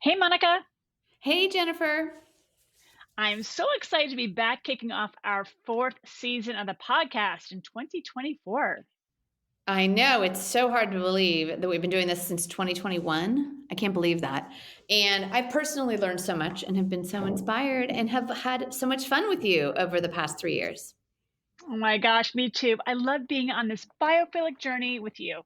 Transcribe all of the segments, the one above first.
Hey, Monica. Hey, Jennifer. I'm so excited to be back kicking off our fourth season of the podcast in 2024. I know it's so hard to believe that we've been doing this since 2021. I can't believe that. And I've personally learned so much and have been so inspired and have had so much fun with you over the past 3 years. Oh my gosh, me too. I love being on this biophilic journey with you.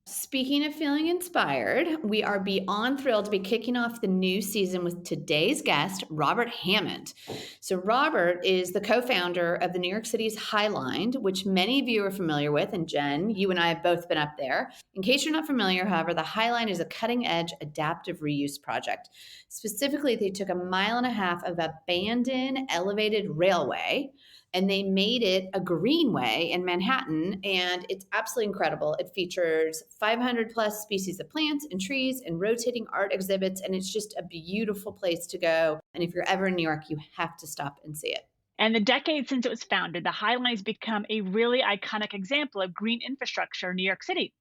Speaking of feeling inspired, we are beyond thrilled to be kicking off the new season with today's guest, Robert Hammond. So, Robert is the co founder of the New York City's High Line, which many of you are familiar with. And Jen, you and I have both been up there. In case you're not familiar, however, the High Line is a cutting edge adaptive reuse project. Specifically, they took 1.5 miles of abandoned elevated railway and they made it a greenway in Manhattan, and it's absolutely incredible. It features 500 plus species of plants and trees and rotating art exhibits, and it's just a beautiful place to go. And if you're ever in New York, you have to stop and see it. And the decades since it was founded, the High Line has become a really iconic example of green infrastructure in New York City.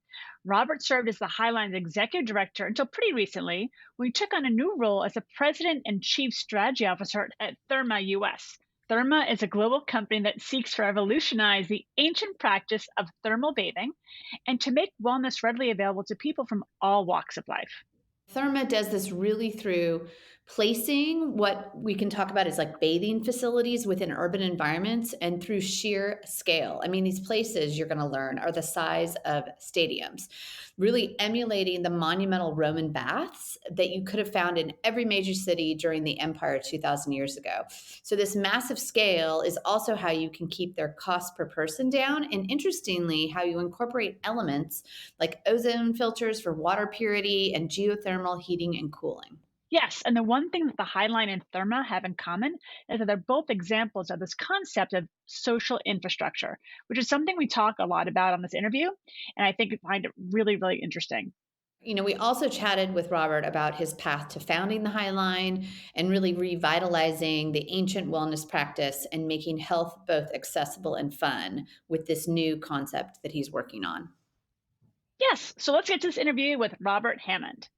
Robert served as the High Line's executive director until pretty recently, when he took on a new role as the president and chief strategy officer at Therme US. Therma is a global company that seeks to revolutionize the ancient practice of thermal bathing and to make wellness readily available to people from all walks of life. Therma does this really through placing what we can talk about as like bathing facilities within urban environments and through sheer scale. I mean, these places you're going to learn are the size of stadiums, really emulating the monumental Roman baths that you could have found in every major city during the empire 2,000 years ago. So, this massive scale is also how you can keep their cost per person down. And interestingly, how you incorporate elements like ozone filters for water purity and geothermal heating and cooling. Yes, and the one thing that the Highline and Therma have in common is that they're both examples of this concept of social infrastructure, which is something we talk a lot about on this interview, and I think you find it really, really interesting. We also chatted with Robert about his path to founding the High Line and really revitalizing the ancient wellness practice and making health both accessible and fun with this new concept that he's working on. Yes, so let's get to this interview with Robert Hammond.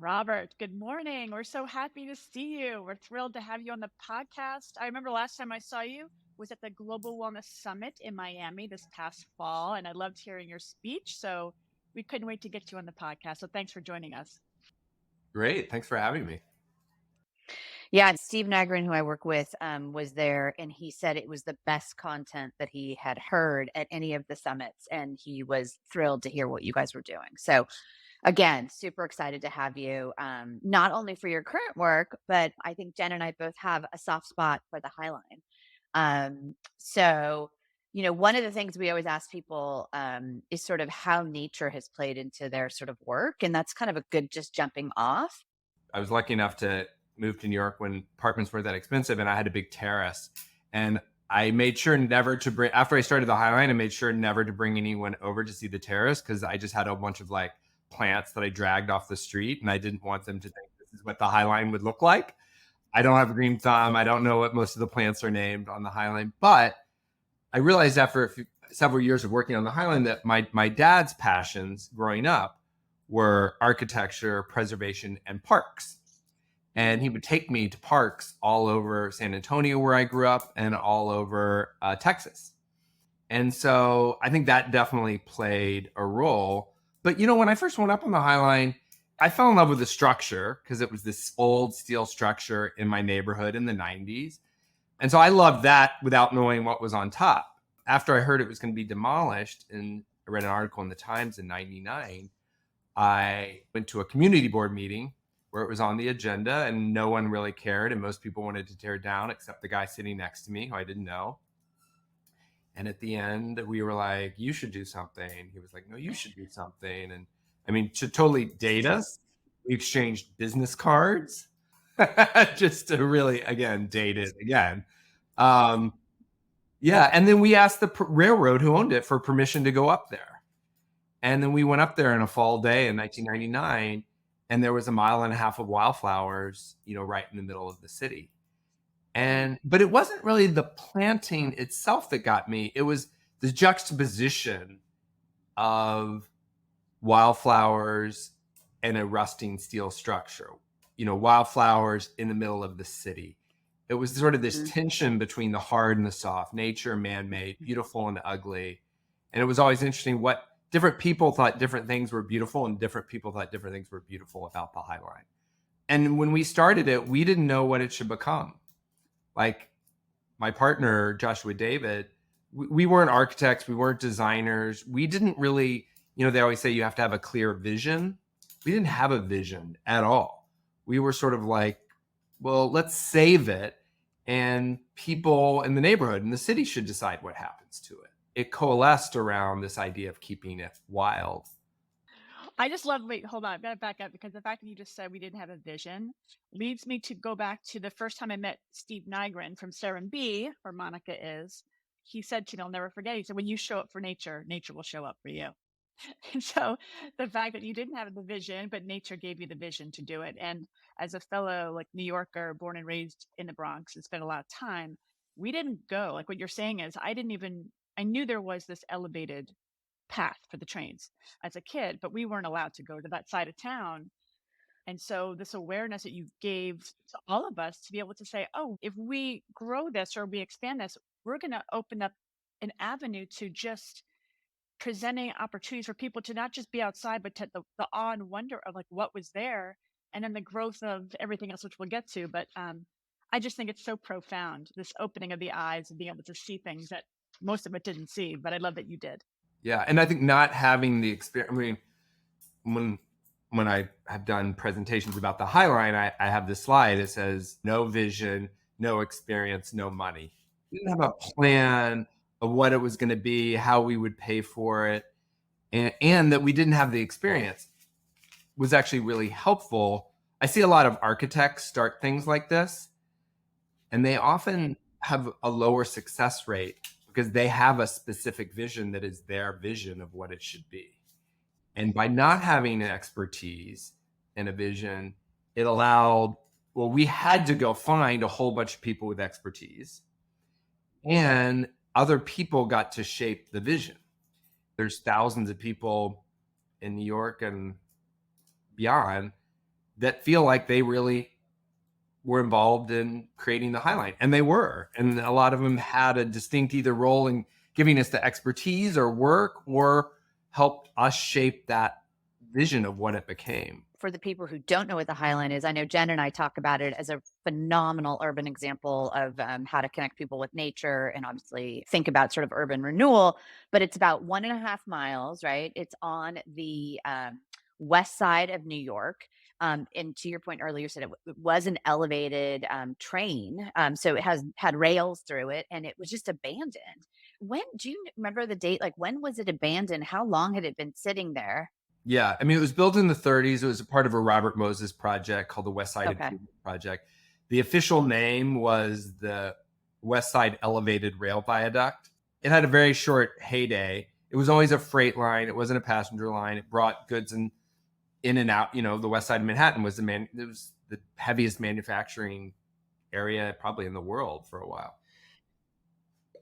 Robert, good morning. We're so happy to see you. We're thrilled to have you on the podcast. I remember last time I saw you was at the Global Wellness Summit in Miami this past fall, and I loved hearing your speech. So we couldn't wait to get you on the podcast. So thanks for joining us. Great. Thanks for having me. Yeah, and Steve Nagrin, who I work with, was there, and he said it was the best content that he had heard at any of the summits, and he was thrilled to hear what you guys were doing. So, again, super excited to have you, not only for your current work, but I think Jen and I both have a soft spot for the Highline. So, one of the things we always ask people is sort of how nature has played into their sort of work, and that's kind of a good just jumping off. I was lucky enough to move to New York when apartments weren't that expensive, and I had a big terrace. And I made sure never to bring, after I started the High Line, I made sure never to bring anyone over to see the terrace because I just had a bunch of like plants that I dragged off the street, and I didn't want them to think this is what the High Line would look like. I don't have a green thumb. I don't know what most of the plants are named on the High Line, but I realized after several years of working on the High Line that my dad's passions growing up were architecture, preservation, and parks. And he would take me to parks all over San Antonio, where I grew up, and all over Texas. And so I think that definitely played a role. But, when I first went up on the High Line, I fell in love with the structure because it was this old steel structure in my neighborhood in the 90s. And so I loved that without knowing what was on top. After I heard it was going to be demolished, and I read an article in the Times in 99, I went to a community board meeting where it was on the agenda and no one really cared. And most people wanted to tear it down except the guy sitting next to me who I didn't know. And at the end, we were like, you should do something. He was like, no, you should do something. And I mean, to totally date us, we exchanged business cards just to really, again, date it again. Yeah. And then we asked the railroad who owned it for permission to go up there. And then we went up there on a fall day in 1999, and there was 1.5 miles of wildflowers, right in the middle of the city. But it wasn't really the planting itself that got me. It was the juxtaposition of wildflowers and a rusting steel structure, wildflowers in the middle of the city. It was sort of this tension between the hard and the soft, nature, man-made, beautiful and ugly. And it was always interesting what different people thought different things were beautiful, and different people thought different things were beautiful about the High Line. And when we started it, we didn't know what it should become. Like my partner, Joshua David, we weren't architects, we weren't designers. We didn't really, they always say you have to have a clear vision. We didn't have a vision at all. We were sort of like, well, let's save it, and people in the neighborhood and the city should decide what happens to it. It coalesced around this idea of keeping it wild. I just love, wait, hold on. I've got to back up, because the fact that you just said we didn't have a vision leads me to go back to the first time I met Steve Nygren from Sarah B, where Monica is. He said to me, I'll never forget, he said, when you show up for nature, nature will show up for you. And so the fact that you didn't have the vision, but nature gave you the vision to do it. And as a fellow like New Yorker, born and raised in the Bronx and spent a lot of time, we didn't go. Like what you're saying is, I knew there was this elevated path for the trains as a kid, but we weren't allowed to go to that side of town. And so this awareness that you gave to all of us to be able to say, oh, if we grow this or we expand this, we're going to open up an avenue to just presenting opportunities for people to not just be outside, but to the awe and wonder of like what was there, and then the growth of everything else, which we'll get to. But I just think it's so profound, this opening of the eyes and being able to see things that most of it didn't see. But I love that you did. Yeah, and I think not having the experience. I mean, when I have done presentations about the High Line, I have this slide that says no vision, no experience, no money. We didn't have a plan of what it was going to be, how we would pay for it, and that we didn't have the experience was actually really helpful. I see a lot of architects start things like this, and they often have a lower success rate because they have a specific vision that is their vision of what it should be. And by not having an expertise and a vision, it allowed, we had to go find a whole bunch of people with expertise, and other people got to shape the vision. There's thousands of people in New York and beyond that feel like they really were involved in creating the High Line, and they were. And a lot of them had a distinct either role in giving us the expertise or work, or helped us shape that vision of what it became. For the people who don't know what the High Line is, I know Jen and I talk about it as a phenomenal urban example of how to connect people with nature and obviously think about sort of urban renewal. But it's about 1.5 miles, right? It's on the west side of New York. And to your point earlier, you said it was an elevated train. So it had rails through it, and it was just abandoned. When do you remember the date? Like, when was it abandoned? How long had it been sitting there? Yeah, I mean, it was built in the 30s. It was a part of a Robert Moses project called the West Side Improvement Project. The official name was the West Side Elevated Rail Viaduct. It had a very short heyday. It was always a freight line. It wasn't a passenger line. It brought goods in and out. The West Side of Manhattan was it was the heaviest manufacturing area probably in the world for a while.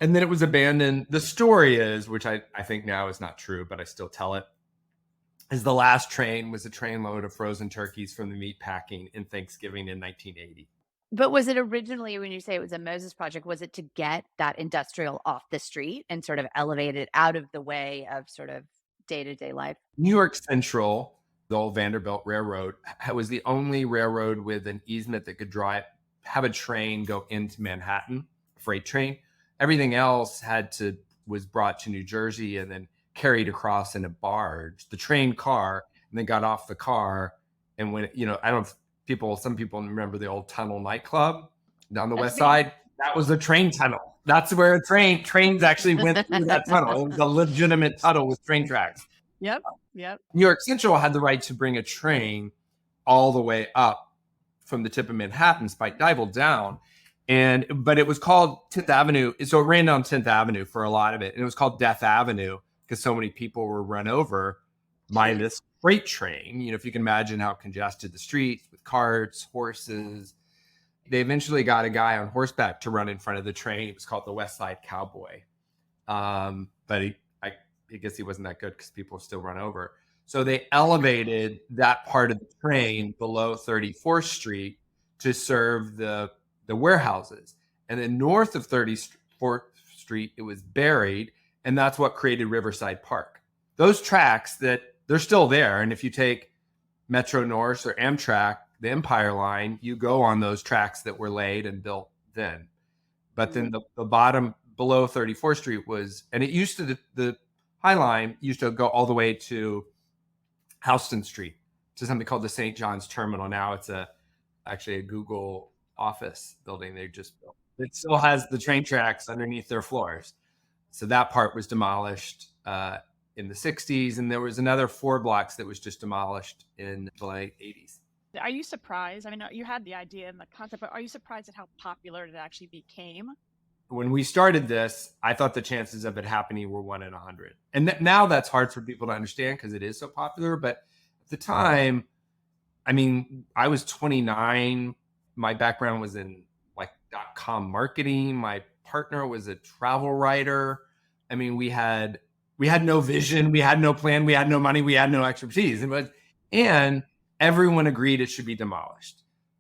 And then it was abandoned. The story is, which I think now is not true, but I still tell it, is the last train was a trainload of frozen turkeys from the meat packing in Thanksgiving in 1980. But was it originally, when you say it was a Moses project, was it to get that industrial off the street and sort of elevate it out of the way of sort of day-to-day life? New York Central, the old Vanderbilt Railroad, was the only railroad with an easement that could have a train go into Manhattan, a freight train. Everything else was brought to New Jersey and then carried across in a barge, the train car, and then got off the car. And when, some people remember the old tunnel nightclub down the west side. That was the train tunnel. That's where trains actually went through that tunnel. It was a legitimate tunnel with train tracks. Yep. New York Central had the right to bring a train all the way up from the tip of Manhattan, Spike Dybel down. But it was called 10th Avenue. So it ran down 10th Avenue for a lot of it. And it was called Death Avenue because so many people were run over by this freight train. If you can imagine how congested the streets with carts, horses. They eventually got a guy on horseback to run in front of the train. It was called the West Side Cowboy. But I guess he wasn't that good because people still run over. So they elevated that part of the train below 34th Street to serve the warehouses. And then north of 34th Street, it was buried. And that's what created Riverside Park. Those tracks that they're still there. And if you take Metro North or Amtrak, the Empire Line, you go on those tracks that were laid and built then. But then the bottom below 34th Street was, and it used to, the High Line used to go all the way to Houston Street to something called the St. John's Terminal. Now it's actually a Google office building they just built. It still has the train tracks underneath their floors. So that part was demolished in the 60s. And there was another 4 blocks that was just demolished in the late 80s. Are you surprised? I mean, you had the idea and the concept, but are you surprised at how popular it actually became? When we started this, I thought the chances of it happening were 1 in 100. And now that's hard for people to understand because it is so popular. But at the time, I mean, I was 29. My background was in like .com marketing. My partner was a travel writer. I mean, we had no vision, we had no plan, we had no money, we had no expertise. And everyone agreed it should be demolished.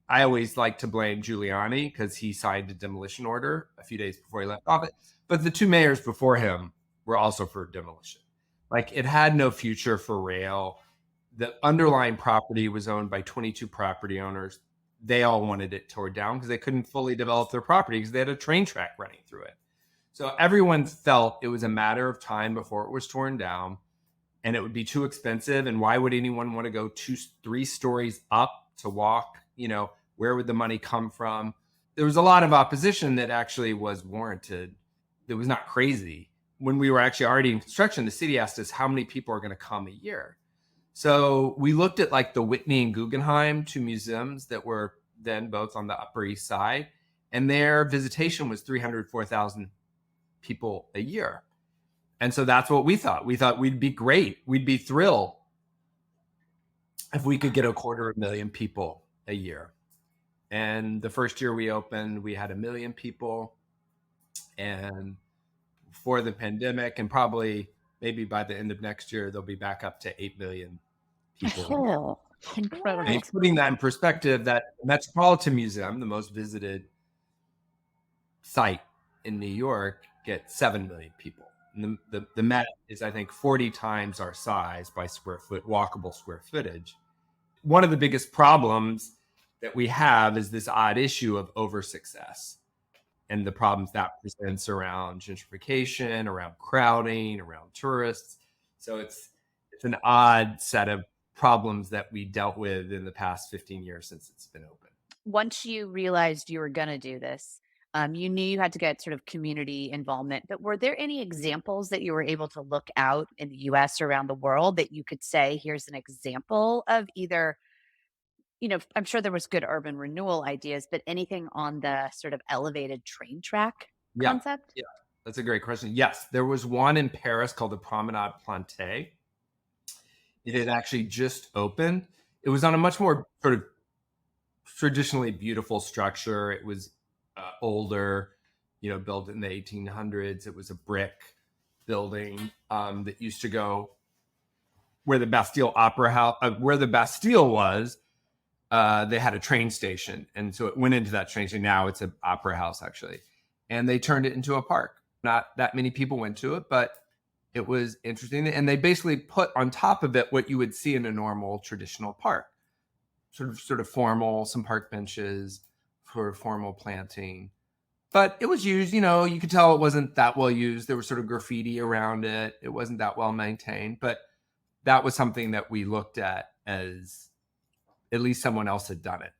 I always like to blame Giuliani because he signed a demolition order a few days before he left office. But the 2 mayors before him were also for demolition. Like, it had no future for rail. The underlying property was owned by 22 property owners. They all wanted it torn down because they couldn't fully develop their property because they had a train track running through it. So everyone felt it was a matter of time before it was torn down, and it would be too expensive. And why would anyone want to go 2-3 stories up to walk? You know, where would the money come from? There was a lot of opposition that actually was warranted. That was not crazy. When we were actually already in construction, the city asked us how many people are going to come a year. So we looked at like the Whitney and Guggenheim, 2 museums that were then both on the Upper East Side, and their visitation was 304,000 people a year. And so that's what we thought. We thought we'd be great. We'd be thrilled if we could get 250,000 people a year. And the first year we opened, we had 1 million people. And before the pandemic, and probably maybe by the end of next year, they'll be back up to 8 million people. Oh, incredible. And putting that in perspective, that Metropolitan Museum, the most visited site in New York, gets 7 million people. And the Met is, I think, 40 times our size by walkable square footage. One of the biggest problems that we have is this odd issue of over success and the problems that presents around gentrification, around crowding, around tourists. So it's an odd set of problems that we dealt with in the past 15 years since it's been open. Once you realized you were going to do this, you knew you had to get sort of community involvement, but were there any examples that you were able to look out in the US or around the world that you could say, here's an example of either, you know, I'm sure there was good urban renewal ideas, but anything on the sort of elevated train track concept? Yeah, that's a great question. Yes, there was one in Paris called the Promenade Plantée. It had actually just opened. It was on a much more sort of traditionally beautiful structure. It was older, you know, built in the 1800s. It was a brick building that used to go where the Bastille Opera House, where the Bastille was. They had a train station, and so it went into that train station. Now it's an opera house, actually, and they turned it into a park. Not that many people went to it, but it was interesting. And they basically put on top of it what you would see in a normal traditional park, sort of formal, some park benches for formal planting. But it was used, you know, you could tell it wasn't that well used. There was sort of graffiti around it. It wasn't that well maintained, but that was something that we looked at as at least someone else had done it.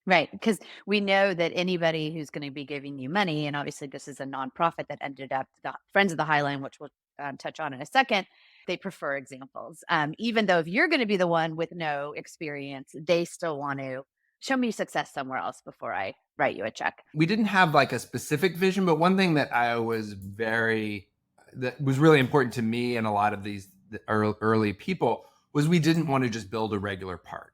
Right. Because we know that anybody who's going to be giving you money, and obviously this is a nonprofit that ended up, the Friends of the High Line, which we'll touch on in a second, they prefer examples. Even though if you're going to be the one with no experience, they still want to show me success somewhere else before I write you a check. We didn't have like a specific vision, but one thing that that was really important to me and a lot of these early people was we didn't want to just build a regular park.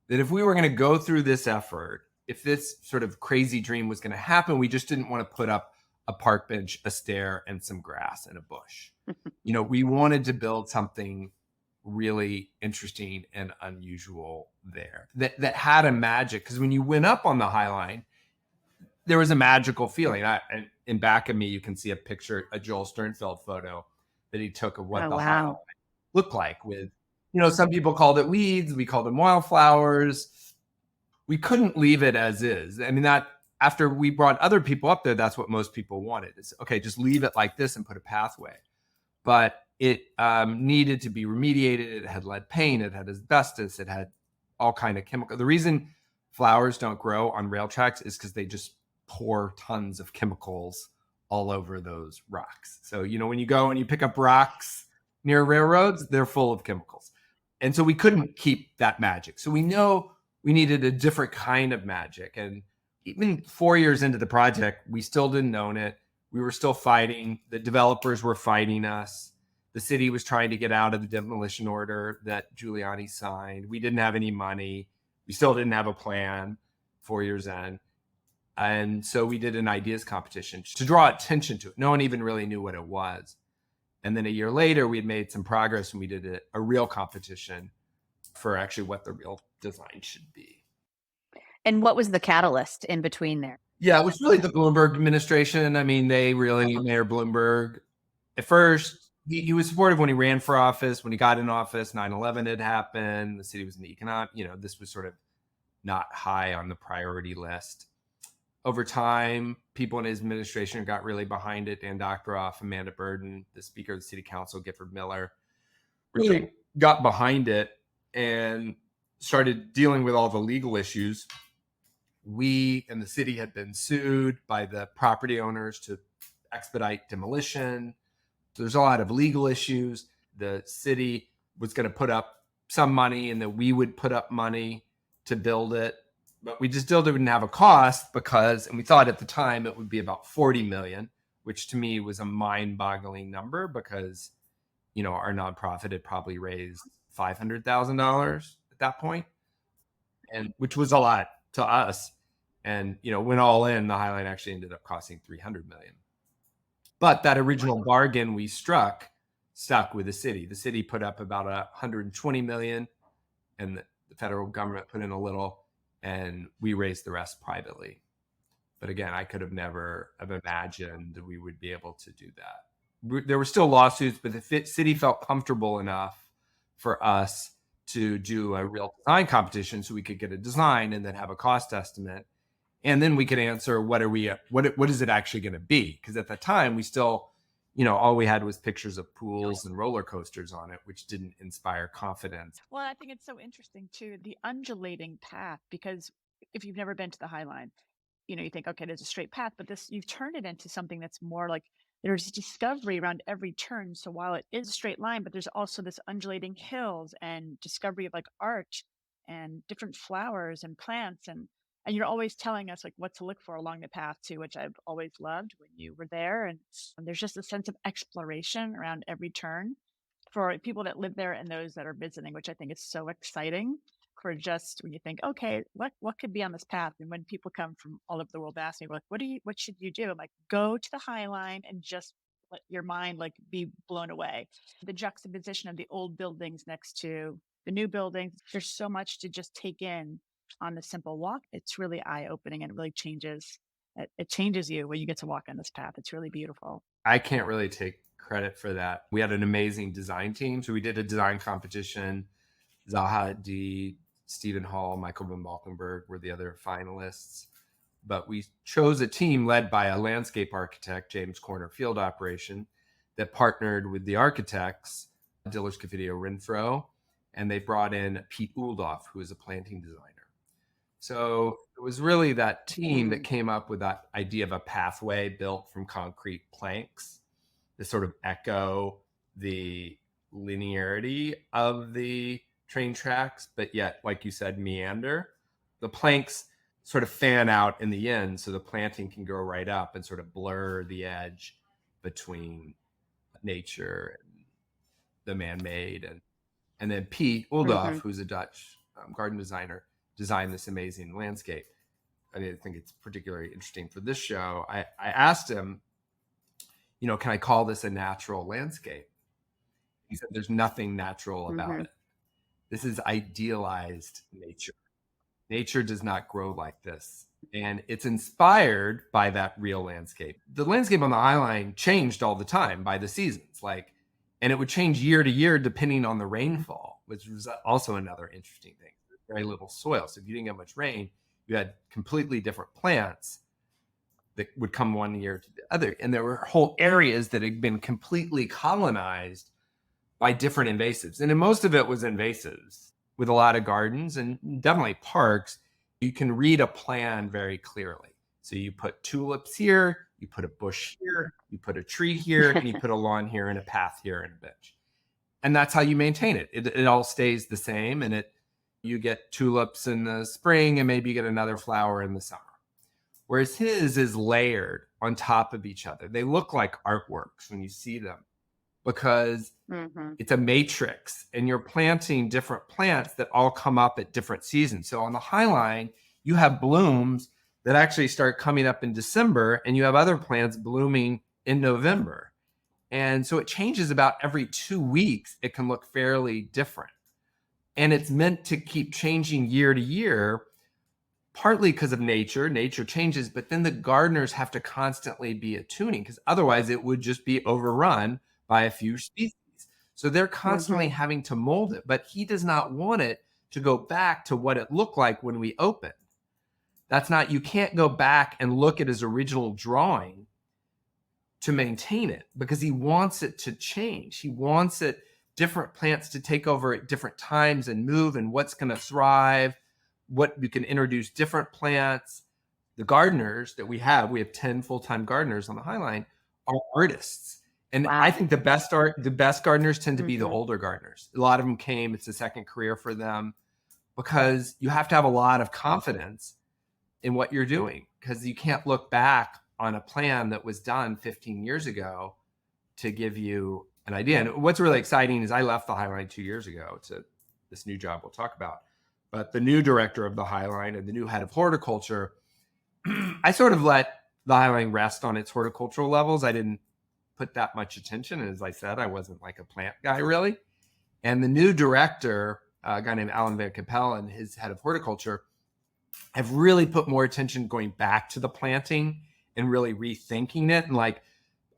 That if we were going to go through this effort, if this sort of crazy dream was going to happen, we just didn't want to put up a park bench, a stair, and some grass and a bush. You know, we wanted to build something really interesting and unusual there that had a magic. Because when you went up on the High Line, there was a magical feeling. And in back of me, you can see a picture, a Joel Sternfeld photo that he took of what Oh, the High Line wow. looked like with, some people called it weeds. We called them wildflowers. We couldn't leave it as is. I mean, that after we brought other people up there, that's what most people wanted. Is, okay, just leave it like this and put a pathway. But it needed to be remediated. It had lead paint. It had asbestos. It had all kind of chemical. The reason flowers don't grow on rail tracks is because they just pour tons of chemicals all over those rocks. So, when you go and you pick up rocks near railroads, they're full of chemicals. And so we couldn't keep that magic. So we know we needed a different kind of magic. And even 4 years into the project, we still didn't own it. We were still fighting. The developers were fighting us. The city was trying to get out of the demolition order that Giuliani signed. We didn't have any money. We still didn't have a plan 4 years in. And so we did an ideas competition to draw attention to it. No one even really knew what it was. And then a year later, we had made some progress and we did a real competition for actually what the real design should be. And what was the catalyst in between there? Yeah, it was really the Bloomberg administration. I mean, Mayor Bloomberg, at first, he was supportive when he ran for office. When he got in office, 9/11 had happened. The city was in the economic, this was sort of not high on the priority list. Over time, people in his administration got really behind it. Dan Doctoroff, Amanda Burden, the Speaker of the City Council, Gifford Miller, really got behind it and started dealing with all the legal issues. We and the city had been sued by the property owners to expedite demolition. There's a lot of legal issues. The city was going to put up some money and then we would put up money to build it. But we just still didn't have a cost and we thought at the time it would be about 40 million, which to me was a mind-boggling number because, our nonprofit had probably raised $500,000 at that point, and which was a lot to us. And, went all in, the High Line actually ended up costing 300 million. But that original bargain we stuck with the city. The city put up about 120 million and the federal government put in a little, and we raised the rest privately. But again, I could have never have imagined we would be able to do that. There were still lawsuits, but the city felt comfortable enough for us to do a real design competition so we could get a design and then have a cost estimate. And then we could answer, what is it actually going to be? Because at the time, we still, all we had was pictures of pools and roller coasters on it, which didn't inspire confidence. Well, I think it's so interesting too, the undulating path, because if you've never been to the High Line, you think, okay, there's a straight path, but you've turned it into something that's more like there's discovery around every turn. So while it is a straight line, but there's also this undulating hills and discovery of like art and different flowers and plants. And you're always telling us like what to look for along the path too, which I've always loved when you were there. And there's just a sense of exploration around every turn for people that live there and those that are visiting, which I think is so exciting for just when you think, okay, what could be on this path? And when people come from all over the world ask me, like, what should you do? I'm like, go to the High Line and just let your mind like be blown away. The juxtaposition of the old buildings next to the new buildings, there's so much to just take in on the simple walk. It's really eye-opening and it really changes. It changes you when you get to walk on this path. It's really beautiful. I can't really take credit for that. We had an amazing design team. So we did a design competition. Zaha Hadid, Stephen Hall, Michael van Valkenburg were the other finalists. But we chose a team led by a landscape architect, James Corner Field Operation, that partnered with the architects, Dillers Cofidio Renfro, and they brought in Pete Uldorf, who is a planting designer. So it was really that team that came up with that idea of a pathway built from concrete planks to sort of echo the linearity of the train tracks, but yet, like you said, meander. The planks sort of fan out in the end, so the planting can go right up and sort of blur the edge between nature and the man-made. And then Pete Uldorf, who's a Dutch garden designer, designed this amazing landscape. I think it's particularly interesting for this show. I asked him, can I call this a natural landscape? He said, there's nothing natural about Mhm. it. This is idealized nature. Nature does not grow like this. And it's inspired by that real landscape. The landscape on the High Line changed all the time by the seasons, and it would change year to year depending on the rainfall, which was also another interesting thing. There's very little soil. So if you didn't get much rain, you had completely different plants that would come one year to the other. And there were whole areas that had been completely colonized by different invasives. And most of it was invasives with a lot of gardens and definitely parks. You can read a plan very clearly. So you put tulips here, you put a bush here, you put a tree here, and you put a lawn here and a path here and a bench. And that's how you maintain it. It all stays the same. And you get tulips in the spring and maybe you get another flower in the summer. Whereas his is layered on top of each other. They look like artworks when you see them because Mhm. it's a matrix and you're planting different plants that all come up at different seasons. So on the High Line, you have blooms that actually start coming up in December and you have other plants blooming in November. And so it changes about every 2 weeks. It can look fairly different. And it's meant to keep changing year to year, partly because of nature. Nature changes, but then the gardeners have to constantly be attuning because otherwise it would just be overrun by a few species. So they're constantly Mhm. having to mold it, but he does not want it to go back to what it looked like when we opened. You can't go back and look at his original drawing to maintain it because he wants it to change. He wants different plants to take over at different times and move and what's going to thrive, what you can introduce different plants. The gardeners that we have 10 full-time gardeners on the High Line, are artists. And I Wow. think the best gardeners tend to be the Mhm. older gardeners. A lot of them it's a second career for them because you have to have a lot of confidence in what you're doing because you can't look back on a plan that was done 15 years ago to give you an idea. And what's really exciting is I left the High Line 2 years ago to this new job we'll talk about. But the new director of the High Line and the new head of horticulture, I sort of let the High Line rest on its horticultural levels. I didn't put that much attention. And as I said, I wasn't like a plant guy really. And the new director, a guy named Alan Van Capel and his head of horticulture, have really put more attention going back to the planting and really rethinking it. And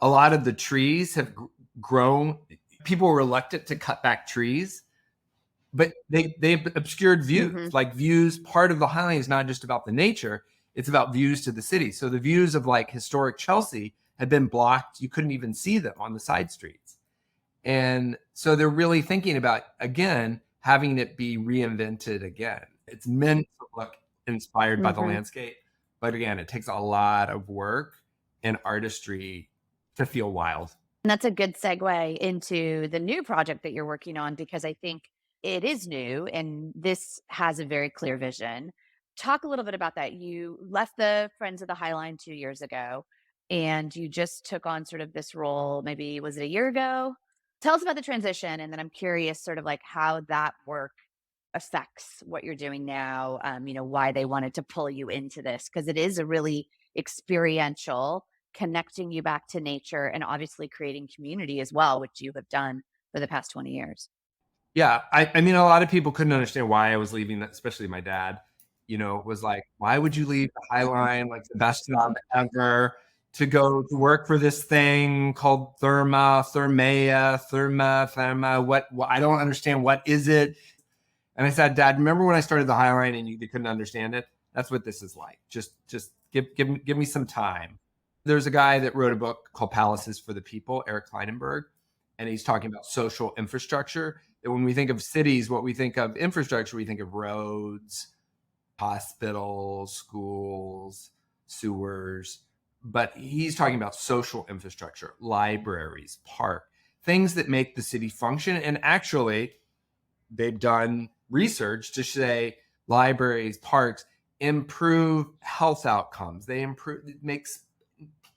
a lot of the trees have grown. People were reluctant to cut back trees, but they've obscured views. Mhm. Views, part of the High Line is not just about the nature, it's about views to the city. So the views of historic Chelsea had been blocked. You couldn't even see them on the side streets. And so they're really thinking about, again, having it be reinvented again. It's meant to look inspired by the Mhm. landscape. But again, it takes a lot of work and artistry to feel wild. And that's a good segue into the new project that you're working on because I think it is new and this has a very clear vision. Talk a little bit about that. You left the Friends of the High Line 2 years ago and you just took on sort of this role, maybe was it a year ago? Tell us about the transition and then I'm curious sort of like how that work affects what you're doing now, why they wanted to pull you into this because it is a really experiential connecting you back to nature and obviously creating community as well, which you have done for the past 20 years. Yeah. I mean, a lot of people couldn't understand why I was leaving, especially my dad, was like, why would you leave the High Line, like the best job ever, to go to work for this thing called Therma, what I don't understand. What is it? And I said, Dad, remember when I started the High Line and you couldn't understand it? That's what this is like. Just give me some time. There's a guy that wrote a book called Palaces for the People, Eric Kleinenberg, and he's talking about social infrastructure. That when we think of cities, what we think of infrastructure, we think of roads, hospitals, schools, sewers. But he's talking about social infrastructure, libraries, park, things that make the city function. And actually, they've done research to say libraries, parks improve health outcomes. It makes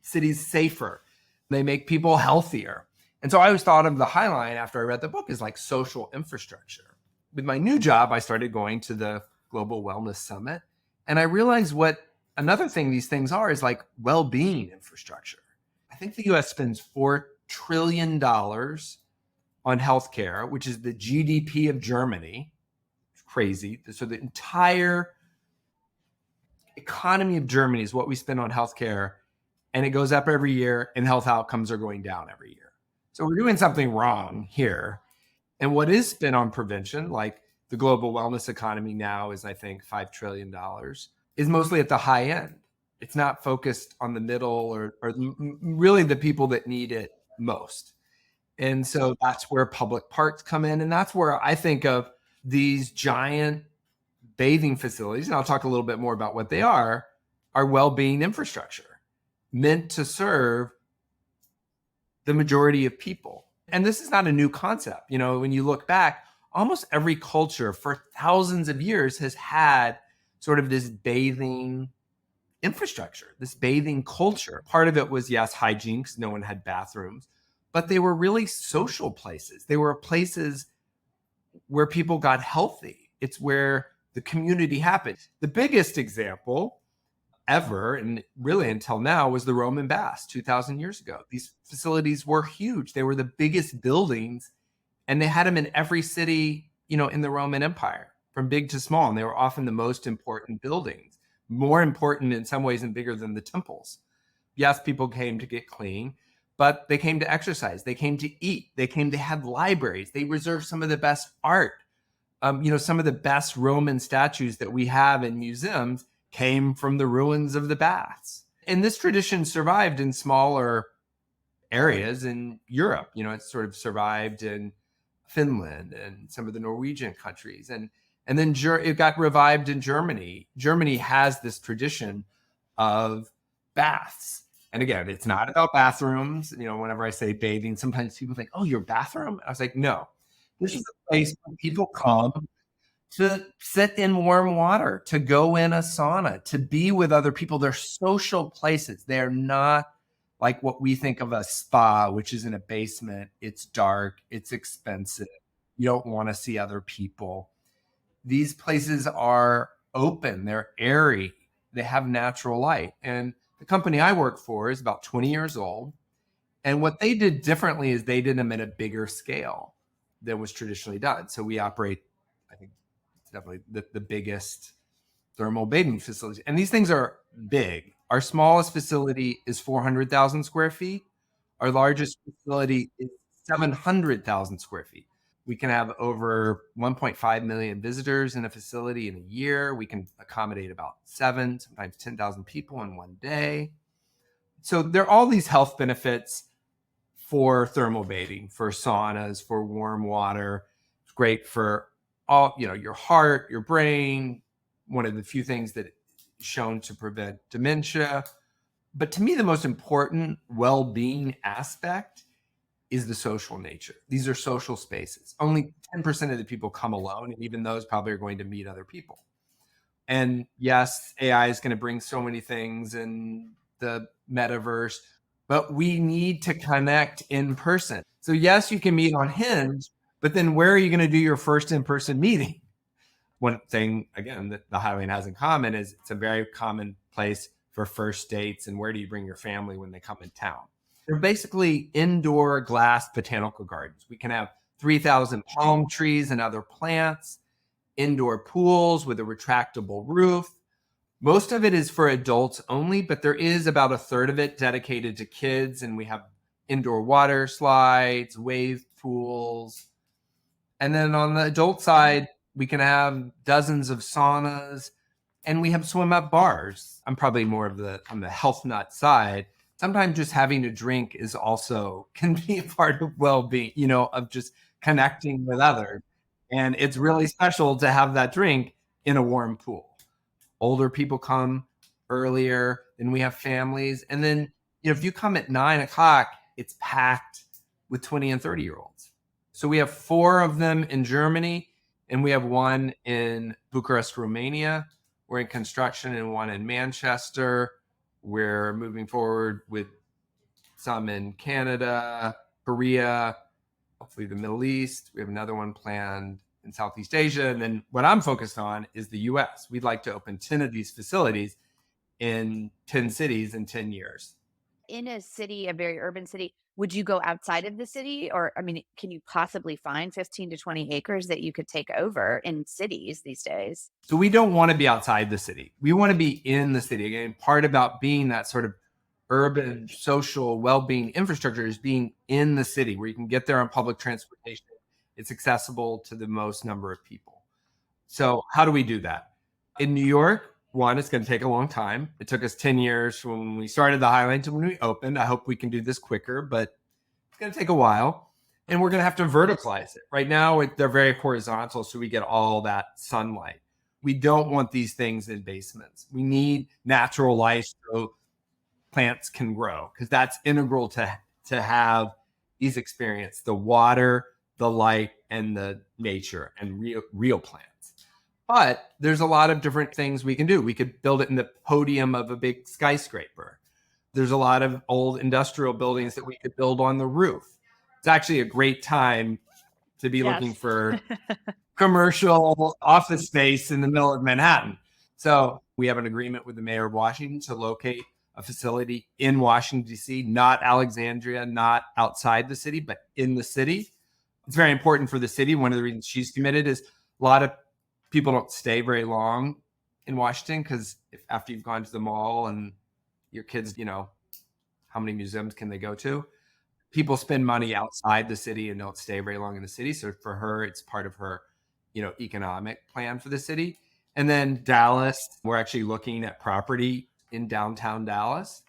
cities safer. They make people healthier. And so I always thought of the High Line after I read the book as like social infrastructure. With my new job, I started going to the Global Wellness Summit. And I realized what another thing these things are is like well-being infrastructure. I think the US spends $4 trillion on healthcare, which is the GDP of Germany. It's crazy. So the entire economy of Germany is what we spend on healthcare, and it goes up every year, and health outcomes are going down every year. So we're doing something wrong here. And what is spent on prevention, like the global wellness economy now is, I think, $5 trillion, is mostly at the high end. It's not focused on the middle or really the people that need it most. And so that's where public parks come in. And that's where I think of these giant bathing facilities, and I'll talk a little bit more about what they are well-being infrastructure meant to serve the majority of people. And this is not a new concept. You know, when you look back, almost every culture for thousands of years has had sort of this bathing infrastructure, this bathing culture. Part of it was, yes, hygiene, because no one had bathrooms, but they were really social places. They were places where people got healthy. It's where the community happened. The biggest example ever, and really until now, was the Roman baths 2,000 years ago. These facilities were huge. They were the biggest buildings, and they had them in every city, you know, in the Roman Empire, from big to small. And they were often the most important buildings, more important in some ways and bigger than the temples. Yes, people came to get clean, but they came to exercise. They came to eat. They came to have libraries. They reserved some of the best art. You know, some of the best Roman statues that we have in museums came from the ruins of the baths. And this tradition survived in smaller areas in Europe. You know, it sort of survived in Finland and some of the Norwegian countries. And then it got revived in Germany. Germany has this tradition of baths. And again, it's not about bathrooms. You know, whenever I say bathing, sometimes people think, oh, your bathroom? I was like, no, this is a place where people come to sit in warm water, to go in a sauna, to be with other people. They're social places. They're not like what we think of a spa, which is in a basement. It's dark. It's expensive. You don't want to see other people. These places are open. They're airy. They have natural light. And the company I work for is about 20 years old. And what they did differently is they did them at a bigger scale than was traditionally done. So we operate, I think, definitely the biggest thermal bathing facilities. And these things are big. Our smallest facility is 400,000 square feet. Our largest facility is 700,000 square feet. We can have over 1.5 million visitors in a facility in a year. We can accommodate about 7, sometimes 10,000 people in one day. So there are all these health benefits for thermal bathing, for saunas, for warm water. It's great for all, you know, your heart, your brain, one of the few things that is shown to prevent dementia. But to me, the most important well-being aspect is the social nature. These are social spaces. Only 10% of the people come alone, and even those probably are going to meet other people. And yes, AI is going to bring so many things in the metaverse, but we need to connect in person. So yes, you can meet on Hinge, but then where are you going to do your first in-person meeting? One thing, again, that the Highline has in common is it's a very common place for first dates. And where do you bring your family when they come in town? They're basically indoor glass botanical gardens. We can have 3,000 palm trees and other plants, indoor pools with a retractable roof. Most of it is for adults only, but there is about a third of it dedicated to kids. And we have indoor water slides, wave pools. And then on the adult side, we can have dozens of saunas, and we have swim up bars. I'm probably more of on the health nut side. Sometimes just having a drink is also can be a part of well-being, you know, of just connecting with others. And it's really special to have that drink in a warm pool. Older people come earlier, and we have families. And then, you know, if you come at 9:00, it's packed with 20 and 30-year-olds. So we have 4 of them in Germany, and we have 1 in Bucharest, Romania. We're in construction, and 1 in Manchester. We're moving forward with some in Canada, Korea, hopefully the Middle East. We have another one planned in Southeast Asia. And then what I'm focused on is the US. We'd like to open 10 of these facilities in 10 cities in 10 years. In a city, a very urban city, would you go outside of the city? Or, I mean, can you possibly find 15 to 20 acres that you could take over in cities these days? So we don't want to be outside the city. We want to be in the city. Again, part about being that sort of urban social well-being infrastructure is being in the city where you can get there on public transportation. It's accessible to the most number of people. So how do we do that? In New York, one, it's going to take a long time. It took us 10 years from when we started the High Line to when we opened. I hope we can do this quicker, but it's going to take a while. And we're going to have to verticalize it. Right now, they're very horizontal, so we get all that sunlight. We don't want these things in basements. We need natural light so plants can grow, because that's integral to have these experiences: the water, the light, and the nature, and real plants. But there's a lot of different things we can do. We could build it in the podium of a big skyscraper. There's a lot of old industrial buildings that we could build on the roof. It's actually a great time to be looking Yes. for commercial office space in the middle of Manhattan. So we have an agreement with the mayor of Washington to locate a facility in Washington, D.C., not Alexandria, not outside the city, but in the city. It's very important for the city. One of the reasons she's committed is a lot of people don't stay very long in Washington, because if after you've gone to the mall and your kids, how many museums can they go to? People spend money outside the city and don't stay very long in the city. So for her, it's part of her, economic plan for the city. And then Dallas, we're actually looking at property in downtown Dallas.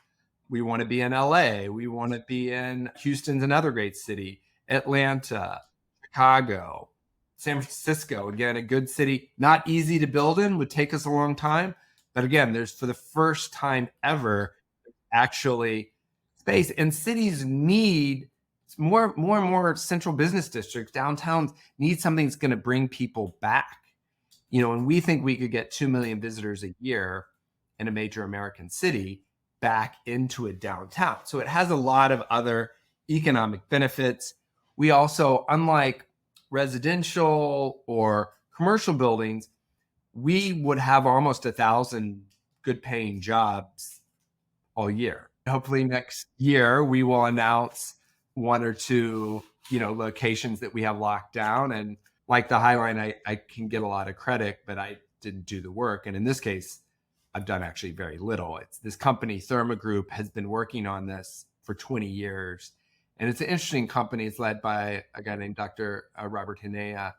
We want to be in LA. We want to be in Houston's another great city, Atlanta, Chicago, San Francisco. Again, a good city, not easy to build in, would take us a long time. But again, there's, for the first time ever, actually space. And cities need more and more central business districts, downtowns need something that's going to bring people back. And we think we could get 2 million visitors a year in a major American city back into a downtown. So it has a lot of other economic benefits. We also, unlike residential or commercial buildings, we would have almost 1,000 good paying jobs all year. Hopefully next year we will announce one or two, locations that we have locked down. And like the High Line, I can get a lot of credit, but I didn't do the work. And in this case, I've done actually very little. It's this company, Therme Group, has been working on this for 20 years. And it's an interesting company. It's led by a guy named Dr. Robert Hinea.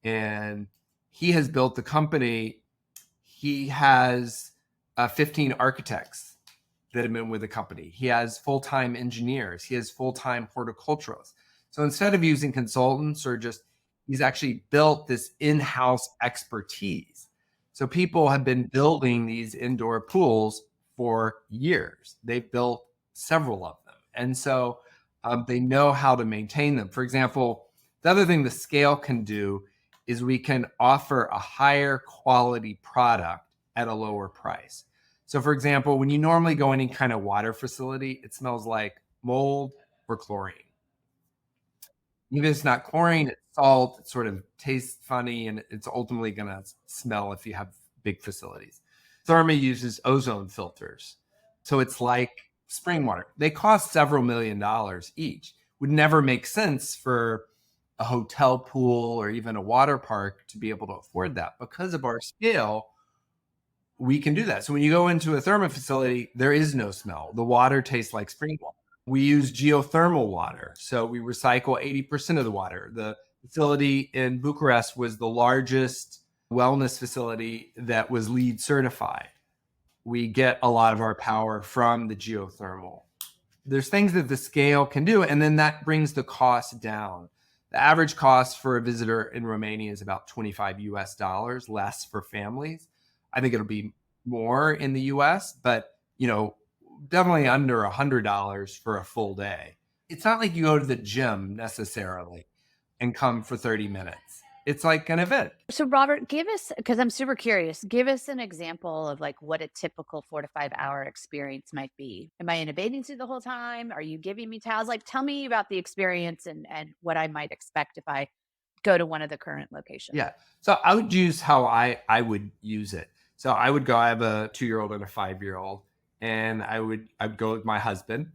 And he has built the company. He has 15 architects that have been with the company. He has full-time engineers. He has full-time horticulturalists. So instead of using consultants he's actually built this in-house expertise. So people have been building these indoor pools for years. They've built several of them. And so they know how to maintain them. For example, the other thing the scale can do is we can offer a higher quality product at a lower price. So for example, when you normally go in any kind of water facility, it smells like mold or chlorine. Even if it's not chlorine, it's salt, it sort of tastes funny, and it's ultimately going to smell if you have big facilities. Therme uses ozone filters. So it's like spring water. They cost several $1,000,000 each. Would never make sense for a hotel pool or even a water park to be able to afford that. Because of our scale, we can do that. So when you go into a Therme facility, there is no smell. The water tastes like spring water. We use geothermal water. So we recycle 80% of the water. The facility in Bucharest was the largest wellness facility that was LEED certified. We get a lot of our power from the geothermal. There's things that the scale can do, and then that brings the cost down. The average cost for a visitor in Romania is about $25 US, less for families. I think it'll be more in the US, but definitely under $100 for a full day. It's not like you go to the gym necessarily and come for 30 minutes. It's like an event. So Robert, give us, because I'm super curious, give us an example of like what a typical 4 to 5 hour experience might be. Am I in a bathing suit the whole time? Are you giving me towels? Like, tell me about the experience and what I might expect if I go to one of the current locations. Yeah. So I would use how I would use it. So I would go, I have a 2-year-old and a 5-year-old, and I'd go with my husband.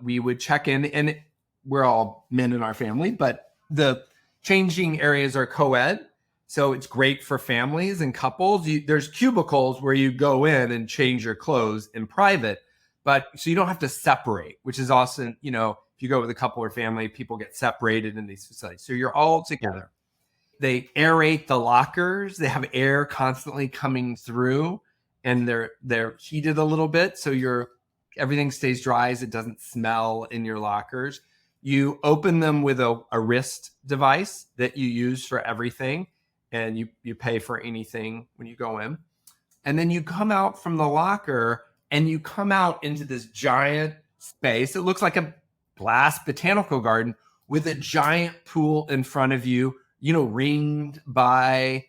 We would check in, and we're all men in our family, but the changing areas are co-ed. So it's great for families and couples. There's cubicles where you go in and change your clothes in private, but so you don't have to separate, which is often, if you go with a couple or family, people get separated in these facilities. So you're all together. They aerate the lockers. They have air constantly coming through, and they're heated a little bit, so everything stays dry as it doesn't smell in your lockers. You open them with a wrist device that you use for everything, and you pay for anything when you go in. And then you come out from the locker and you come out into this giant space. It looks like a glass botanical garden with a giant pool in front of you, ringed by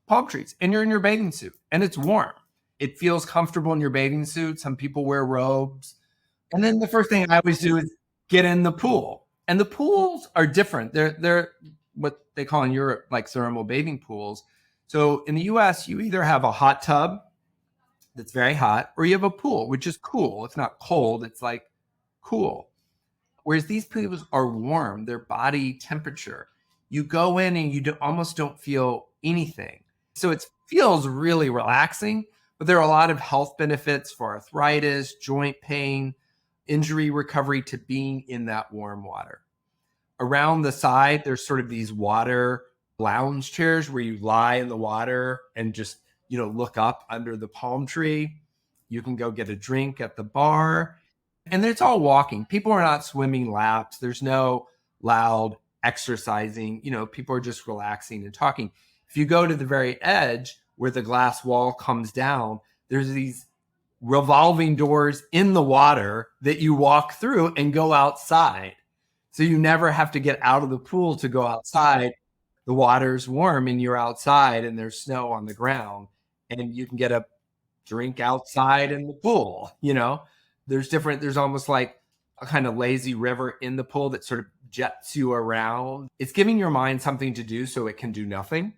palm trees. And you're in your bathing suit and it's warm. It feels comfortable in your bathing suit. Some people wear robes. And then the first thing I always do is get in the pool. And the pools are different. They're what they call in Europe like thermal bathing pools. So in the US, you either have a hot tub that's very hot, or you have a pool, which is cool. It's not cold, it's like cool. Whereas these pools are warm, they're body temperature. You go in and you almost don't feel anything. So it feels really relaxing, but there are a lot of health benefits for arthritis, joint pain, injury recovery to being in that warm water. Around the side, there's sort of these water lounge chairs where you lie in the water and just, look up under the palm tree. You can go get a drink at the bar. And it's all walking. People are not swimming laps. There's no loud exercising. People are just relaxing and talking. If you go to the very edge where the glass wall comes down, there's these revolving doors in the water that you walk through and go outside. So you never have to get out of the pool to go outside. The water's warm and you're outside and there's snow on the ground and you can get a drink outside in the pool. There's almost like a kind of lazy river in the pool that sort of jets you around. It's giving your mind something to do so it can do nothing.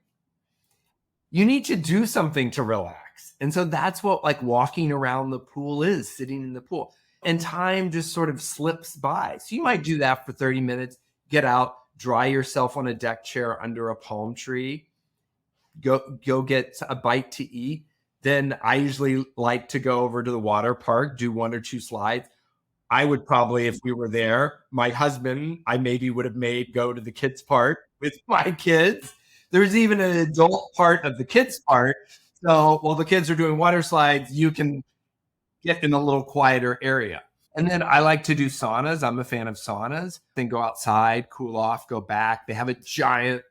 You need to do something to relax. And so that's what like walking around the pool is, sitting in the pool. And time just sort of slips by. So you might do that for 30 minutes, get out, dry yourself on a deck chair under a palm tree, go get a bite to eat. Then I usually like to go over to the water park, do 1 or 2 slides. I would probably, if we were there, my husband, I maybe would have made go to the kids part with my kids. There's even an adult part of the kids part. So while the kids are doing water slides, you can get in a little quieter area. And then I like to do saunas. I'm a fan of saunas. Then go outside, cool off, go back. They have a giant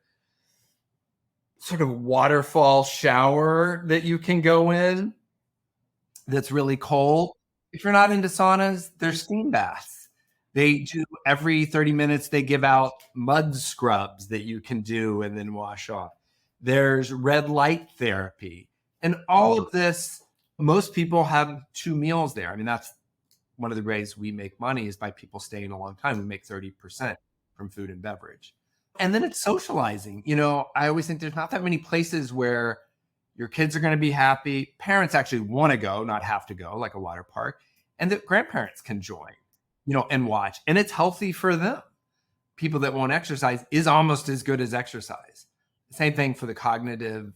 sort of waterfall shower that you can go in that's really cold. If you're not into saunas, there's steam baths. They do every 30 minutes, they give out mud scrubs that you can do and then wash off. There's red light therapy. And all of this, most people have 2 meals there. I mean, that's one of the ways we make money is by people staying a long time. We make 30% from food and beverage. And then it's socializing. I always think there's not that many places where your kids are going to be happy. Parents actually want to go, not have to go, like a water park. And the grandparents can join, and watch. And it's healthy for them. People that won't exercise is almost as good as exercise. Same thing for the cognitive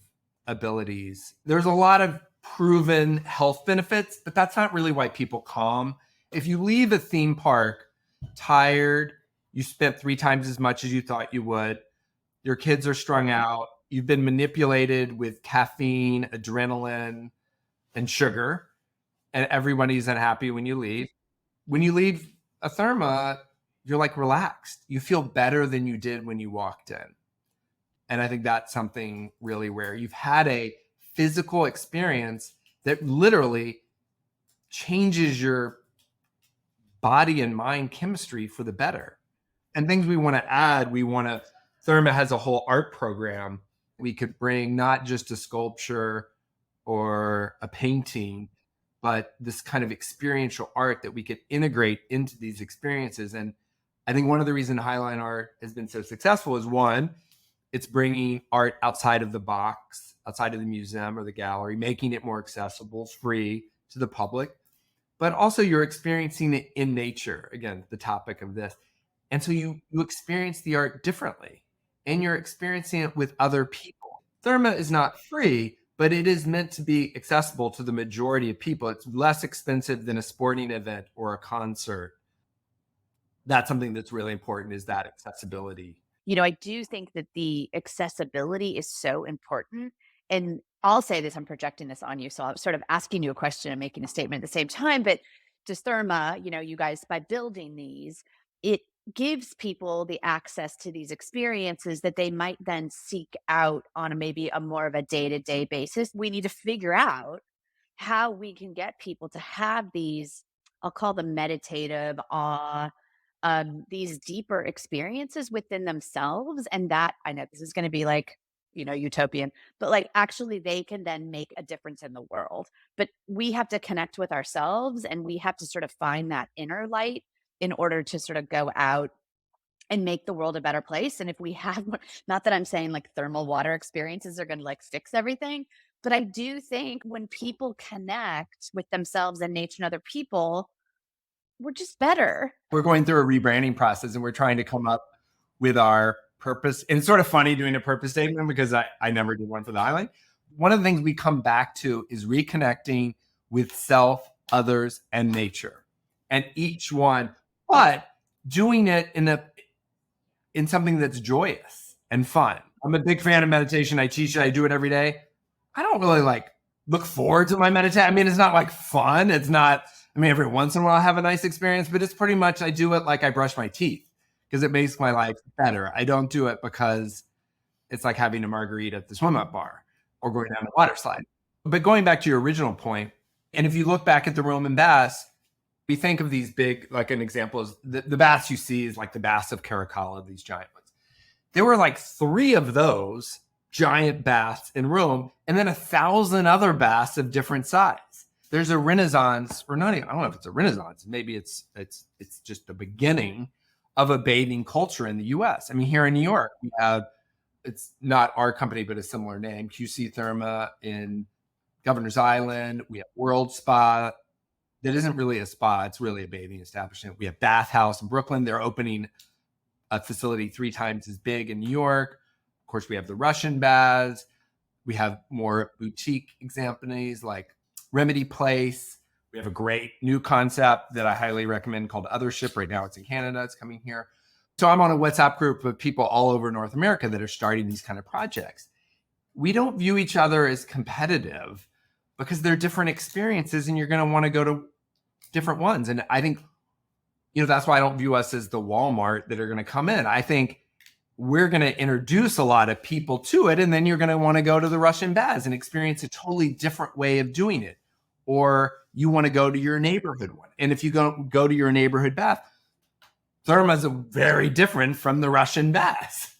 abilities. There's a lot of proven health benefits, but that's not really why people come. If you leave a theme park tired, you spent 3 times as much as you thought you would, your kids are strung out, you've been manipulated with caffeine, adrenaline, and sugar, and everybody's unhappy when you leave. When you leave a Therma, you're like relaxed. You feel better than you did when you walked in. And I think that's something really rare. You've had a physical experience that literally changes your body and mind chemistry for the better. And things we want to add, Therma has a whole art program. We could bring not just a sculpture or a painting, but this kind of experiential art that we could integrate into these experiences. And I think one of the reasons Highline Art has been so successful is one, it's bringing art outside of the box, outside of the museum or the gallery, making it more accessible, free to the public, but also you're experiencing it in nature. Again, the topic of this. And so you experience the art differently, and you're experiencing it with other people. Therme is not free, but it is meant to be accessible to the majority of people. It's less expensive than a sporting event or a concert. That's something that's really important, is that accessibility. I do think that the accessibility is so important. And I'll say this, I'm projecting this on you. So I'm sort of asking you a question and making a statement at the same time. But just Therma, you guys, by building these, it gives people the access to these experiences that they might then seek out on maybe a more of a day-to-day basis. We need to figure out how we can get people to have these, I'll call them meditative, awe, these deeper experiences within themselves. And that, I know this is going to be like, utopian, but like actually they can then make a difference in the world. But we have to connect with ourselves and we have to sort of find that inner light in order to sort of go out and make the world a better place. And if we have more, not that I'm saying like thermal water experiences are going to like fix everything, but I do think when people connect with themselves and nature and other people, we're just better. We're going through a rebranding process and we're trying to come up with our purpose. And it's sort of funny doing a purpose statement because I never did one for the Highline. One of the things we come back to is reconnecting with self, others, and nature. And each one, but doing it in something that's joyous and fun. I'm a big fan of meditation. I teach it. I do it every day. I don't really like look forward to my meditation. I mean, it's not like fun. It's not, I mean, every once in a while I have a nice experience, but it's pretty much, I do it like I brush my teeth because it makes my life better. I don't do it because it's like having a margarita at the swim up bar or going down the water slide. But going back to your original point, and if you look back at the Roman baths, we think of these big, like an example is the baths you see is like the baths of Caracalla, these giant ones. There were like 3 of those giant baths in Rome, and then 1,000 other baths of different size. There's a renaissance, or not even, I don't know if it's a renaissance, maybe it's just the beginning of a bathing culture in the US. I mean, here in New York, we have, it's not our company, but a similar name, QC Therma in Governor's Island. We have World Spa. That isn't really a spa, it's really a bathing establishment. We have Bath House in Brooklyn. They're opening a facility 3 times as big in New York. Of course, we have the Russian baths. We have more boutique examples like Remedy Place. We have a great new concept that I highly recommend called Othership. Right now it's in Canada, it's coming here. So I'm on a WhatsApp group of people all over North America that are starting these kind of projects. We don't view each other as competitive because they're different experiences and you're going to want to go to different ones. And I think, that's why I don't view us as the Walmart that are going to come in. I think we're going to introduce a lot of people to it. And then you're going to want to go to the Russian baths and experience a totally different way of doing it. Or you want to go to your neighborhood one. And if you go to your neighborhood bath, Therma's very different from the Russian baths.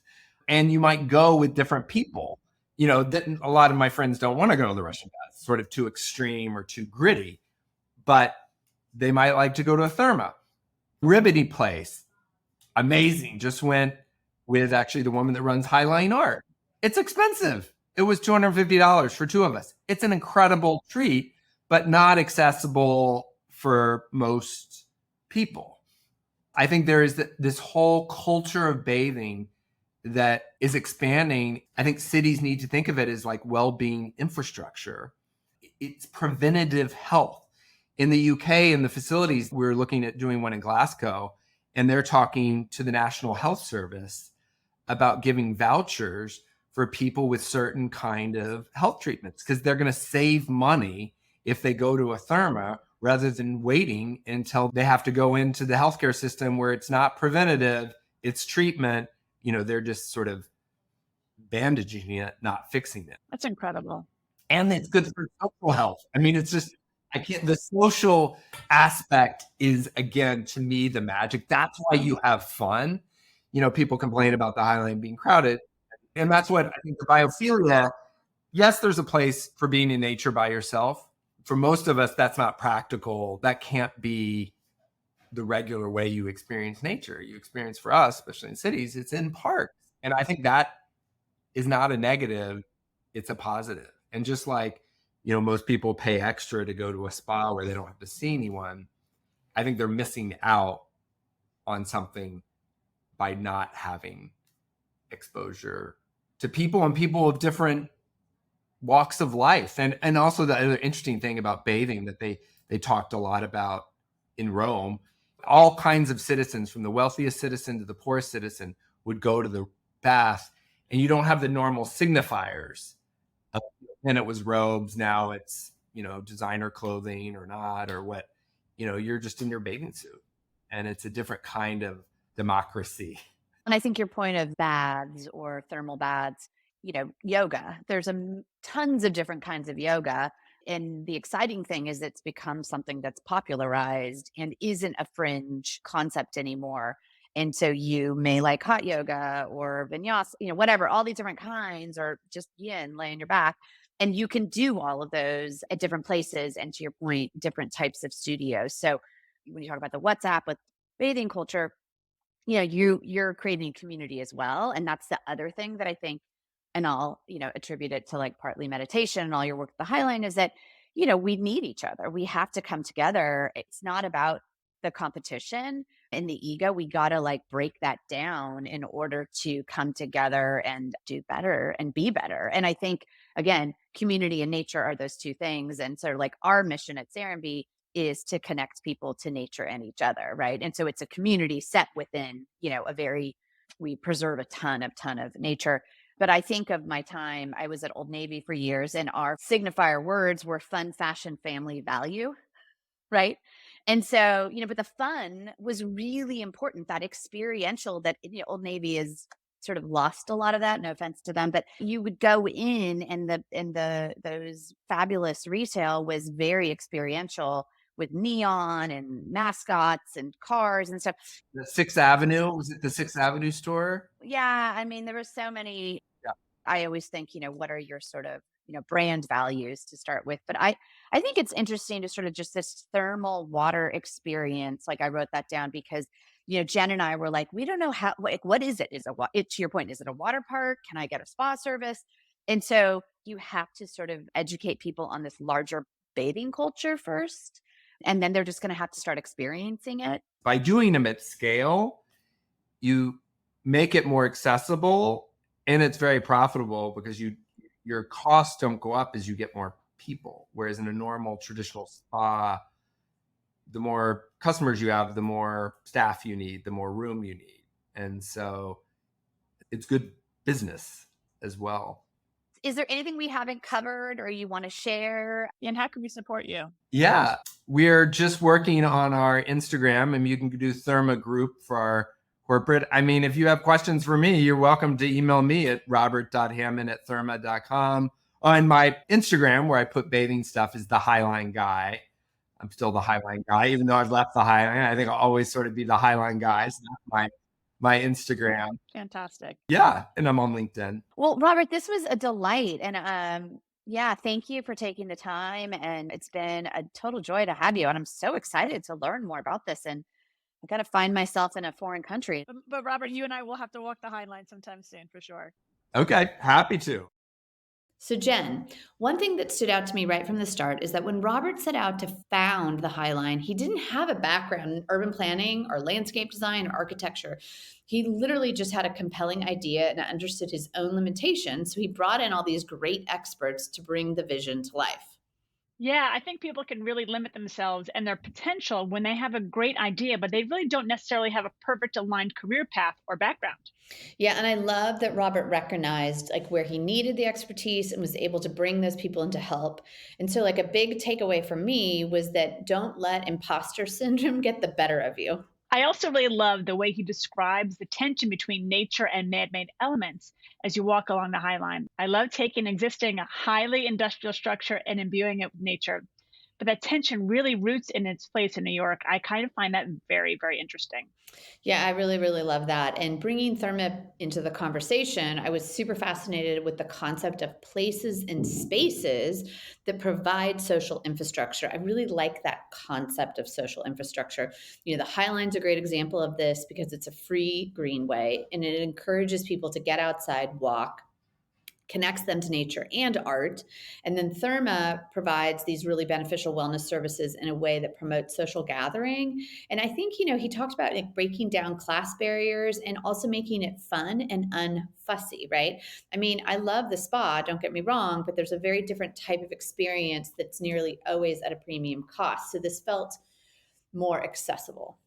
And you might go with different people. That a lot of my friends don't want to go to the Russian baths, sort of too extreme or too gritty, but they might like to go to a Therma. Remedy Place, amazing. Just went with actually the woman that runs Highline Art. It's expensive. It was $250 for 2 of us. It's an incredible treat, but not accessible for most people. I think there is this whole culture of bathing that is expanding. I think cities need to think of it as like well-being infrastructure. It's preventative health. In the UK, in the facilities, we're looking at doing one in Glasgow, and they're talking to the National Health Service about giving vouchers for people with certain kind of health treatments because they're going to save money if they go to a Therma rather than waiting until they have to go into the healthcare system where it's not preventative, it's treatment. They're just sort of bandaging it, not fixing it. That's incredible. And it's good for social health. I mean, it's just, the social aspect is, again, to me, the magic. That's why you have fun. People complain about the Highline being crowded. And that's what I think the biophilia, yes, there's a place for being in nature by yourself. For most of us, that's not practical. That can't be the regular way you experience nature. You experience, for us, especially in cities, it's in parks. And I think that is not a negative, it's a positive. And just like, most people pay extra to go to a spa where they don't have to see anyone, I think they're missing out on something by not having exposure to people and people of different walks of life. And also the other interesting thing about bathing that they talked a lot about in Rome, all kinds of citizens, from the wealthiest citizen to the poorest citizen, would go to the bath, and you don't have the normal signifiers. And it was robes, now it's, designer clothing or not, or what, you're just in your bathing suit, and it's a different kind of democracy. And I think your point of baths or thermal baths, yoga, there's tons of different kinds of yoga. And the exciting thing is it's become something that's popularized and isn't a fringe concept anymore. And so you may like hot yoga or vinyasa, whatever, all these different kinds, or just yin, lay on your back. And you can do all of those at different places. And to your point, different types of studios. So when you talk about the WhatsApp with bathing culture, you're creating a community as well. And that's the other thing that I think, and I'll, attribute it to like partly meditation and all your work at the Highline, is that, we need each other. We have to come together. It's not about the competition and the ego. We got to like break that down in order to come together and do better and be better. And I think, again, community and nature are those two things. And so like our mission at Serenbe is to connect people to nature and each other, right? And so it's a community set within, we preserve a ton of nature. But I think of my time, I was at Old Navy for years, and our signifier words were fun, fashion, family, value, right? And so, but the fun was really important, that experiential that, Old Navy is sort of lost a lot of that. No offense to them, but you would go in, and those fabulous retail was very experiential with neon and mascots and cars and stuff. The Sixth Avenue, was it the Sixth Avenue store? Yeah, I mean, there were so many. I always think, what are your sort of, brand values to start with? But I think it's interesting to sort of just this thermal water experience. Like I wrote that down because, Jen and I were like, we don't know how, like, what is it? To your point, is it a water park? Can I get a spa service? And so you have to sort of educate people on this larger bathing culture first. And then they're just going to have to start experiencing it. By doing them at scale, you make it more accessible, and it's very profitable because your costs don't go up as you get more people. Whereas in a normal traditional spa, the more customers you have, the more staff you need, the more room you need. And so it's good business as well. Is there anything we haven't covered or you want to share? And how can we support you? Yeah, we're just working on our Instagram, and you can do Therme Group for our corporate. I mean, if you have questions for me, you're welcome to email me at robert.hammond@therme.com. On my Instagram, where I put bathing stuff, is the Highline Guy. I'm still the Highline Guy, even though I've left the Highline. I think I'll always sort of be the Highline Guy. So that's my Instagram. Fantastic. Yeah, and I'm on LinkedIn. Well, Robert, this was a delight. And yeah, thank you for taking the time. And it's been a total joy to have you. And I'm so excited to learn more about this. And I got to find myself in a foreign country. But Robert, you and I will have to walk the Highline sometime soon for sure. Okay, happy to. So Jen, one thing that stood out to me right from the start is that when Robert set out to found the Highline, he didn't have a background in urban planning or landscape design or architecture. He literally just had a compelling idea and understood his own limitations. So he brought in all these great experts to bring the vision to life. Yeah, I think people can really limit themselves and their potential when they have a great idea, but they really don't necessarily have a perfect aligned career path or background. Yeah, and I love that Robert recognized like where he needed the expertise and was able to bring those people in to help. And so like a big takeaway for me was that don't let imposter syndrome get the better of you. I also really love the way he describes the tension between nature and man-made elements as you walk along the High Line. I love taking existing highly industrial structure and imbuing it with nature. But that tension really roots in its place in New York. I kind of find that very, very interesting. Yeah, I really, really love that. And bringing Therme into the conversation, I was super fascinated with the concept of places and spaces that provide social infrastructure. I really like that concept of social infrastructure. The Highline's a great example of this because it's a free greenway and it encourages people to get outside, walk, connects them to nature and art. And then Therme provides these really beneficial wellness services in a way that promotes social gathering. And I think, he talked about like breaking down class barriers and also making it fun and unfussy, right? I mean, I love the spa, don't get me wrong, but there's a very different type of experience that's nearly always at a premium cost. So this felt more accessible.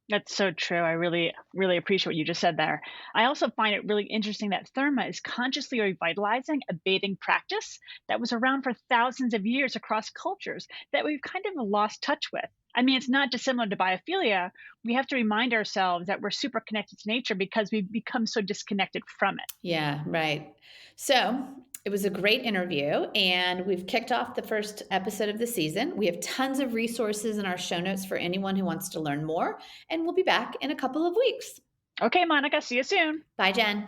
That's so true. I really, really appreciate what you just said there. I also find it really interesting that Therma is consciously revitalizing a bathing practice that was around for thousands of years across cultures that we've kind of lost touch with. I mean, it's not dissimilar to biophilia. We have to remind ourselves that we're super connected to nature because we've become so disconnected from it. Yeah, right. So it was a great interview, and we've kicked off the first episode of the season. We have tons of resources in our show notes for anyone who wants to learn more, and we'll be back in a couple of weeks. Okay, Monica, see you soon. Bye, Jen.